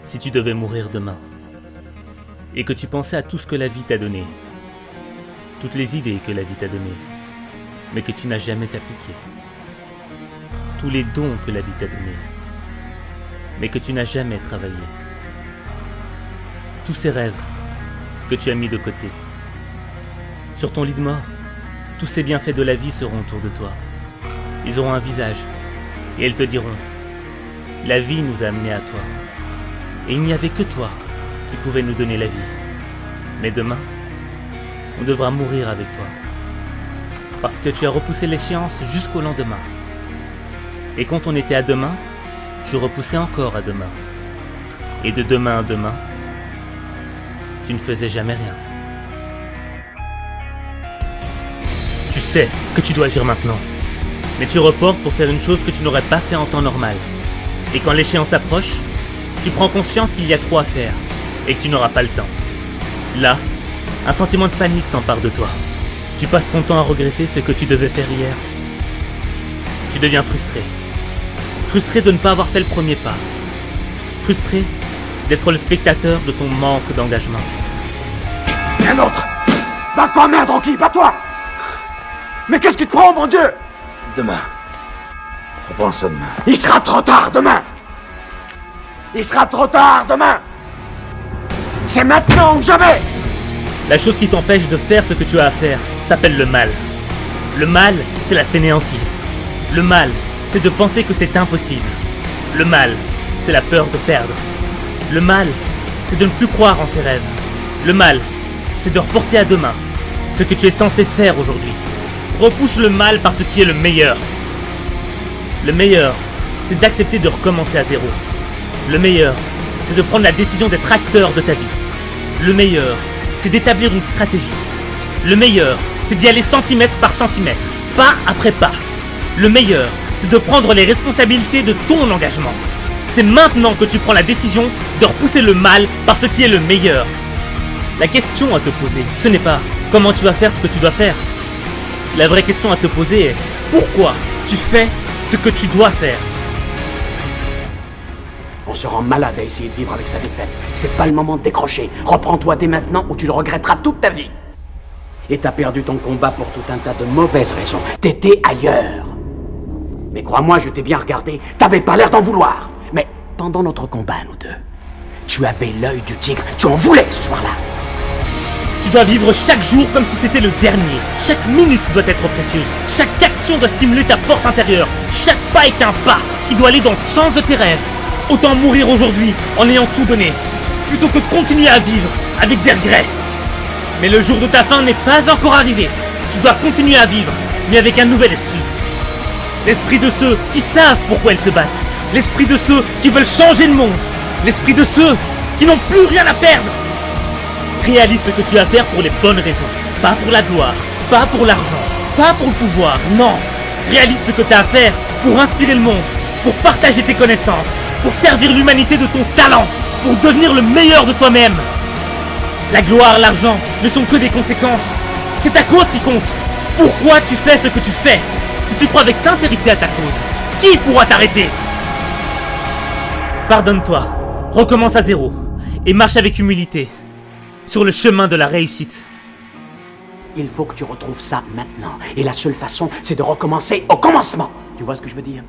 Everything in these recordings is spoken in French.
Si tu devais mourir demain, et que tu pensais à tout ce que la vie t'a donné, toutes les idées que la vie t'a données, mais que tu n'as jamais appliquées, tous les dons que la vie t'a donnés, mais que tu n'as jamais travaillé, tous ces rêves que tu as mis de côté, sur ton lit de mort, tous ces bienfaits de la vie seront autour de toi. Ils auront un visage, et elles te diront « La vie nous a amenés à toi, et il n'y avait que toi qui pouvais nous donner la vie. Mais demain, on devra mourir avec toi, parce que tu as repoussé l'échéance jusqu'au lendemain. Et quand on était à demain, tu repoussais encore à demain. Et de demain à demain, tu ne faisais jamais rien. Tu sais que tu dois agir maintenant, mais tu reportes pour faire une chose que tu n'aurais pas fait en temps normal. Et quand l'échéance approche, tu prends conscience qu'il y a trop à faire et que tu n'auras pas le temps. Là, un sentiment de panique s'empare de toi. Tu passes ton temps à regretter ce que tu devais faire hier. Tu deviens frustré. Frustré de ne pas avoir fait le premier pas. Frustré d'être le spectateur de ton manque d'engagement. Un autre! Bats-toi, merde, Rocky, bats-toi! Mais qu'est-ce qui te prend, mon Dieu? Demain. Reprends ça demain. Il sera trop tard demain! Il sera trop tard demain! C'est maintenant ou jamais! La chose qui t'empêche de faire ce que tu as à faire s'appelle le mal. Le mal, c'est la fainéantise. Le mal, c'est de penser que c'est impossible. Le mal, c'est la peur de perdre. Le mal, c'est de ne plus croire en ses rêves. Le mal, c'est de reporter à demain ce que tu es censé faire aujourd'hui. Repousse le mal par ce qui est le meilleur. Le meilleur, c'est d'accepter de recommencer à zéro. Le meilleur, c'est de prendre la décision d'être acteur de ta vie. Le meilleur, c'est d'établir une stratégie. Le meilleur, c'est d'y aller centimètre par centimètre, pas après pas. Le meilleur, c'est de prendre les responsabilités de ton engagement. C'est maintenant que tu prends la décision de repousser le mal par ce qui est le meilleur. La question à te poser, ce n'est pas comment tu vas faire ce que tu dois faire. La vraie question à te poser est pourquoi tu fais ce que tu dois faire. On se rend malade à essayer de vivre avec sa défaite. C'est pas le moment de décrocher. Reprends-toi dès maintenant ou tu le regretteras toute ta vie. Et t'as perdu ton combat pour tout un tas de mauvaises raisons. T'étais ailleurs. Mais crois-moi, je t'ai bien regardé. T'avais pas l'air d'en vouloir. Mais pendant notre combat, nous deux, tu avais l'œil du tigre. Tu en voulais ce soir-là. Tu dois vivre chaque jour comme si c'était le dernier. Chaque minute doit être précieuse. Chaque action doit stimuler ta force intérieure. Chaque pas est un pas qui doit aller dans le sens de tes rêves. Autant mourir aujourd'hui en ayant tout donné, plutôt que de continuer à vivre avec des regrets. Mais le jour de ta fin n'est pas encore arrivé. Tu dois continuer à vivre, mais avec un nouvel esprit. L'esprit de ceux qui savent pourquoi ils se battent. L'esprit de ceux qui veulent changer le monde. L'esprit de ceux qui n'ont plus rien à perdre. Réalise ce que tu as à faire pour les bonnes raisons. Pas pour la gloire, pas pour l'argent, pas pour le pouvoir, non. Réalise ce que tu as à faire pour inspirer le monde, pour partager tes connaissances, pour servir l'humanité de ton talent, pour devenir le meilleur de toi-même. La gloire, l'argent ne sont que des conséquences. C'est ta cause qui compte. Pourquoi tu fais ce que tu fais? Si tu crois avec sincérité à ta cause, qui pourra t'arrêter? Pardonne-toi, recommence à zéro et marche avec humilité sur le chemin de la réussite. Il faut que tu retrouves ça maintenant. Et la seule façon, c'est de recommencer au commencement. Tu vois ce que je veux dire?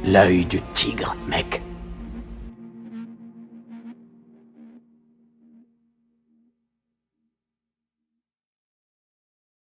L'œil du tigre, mec.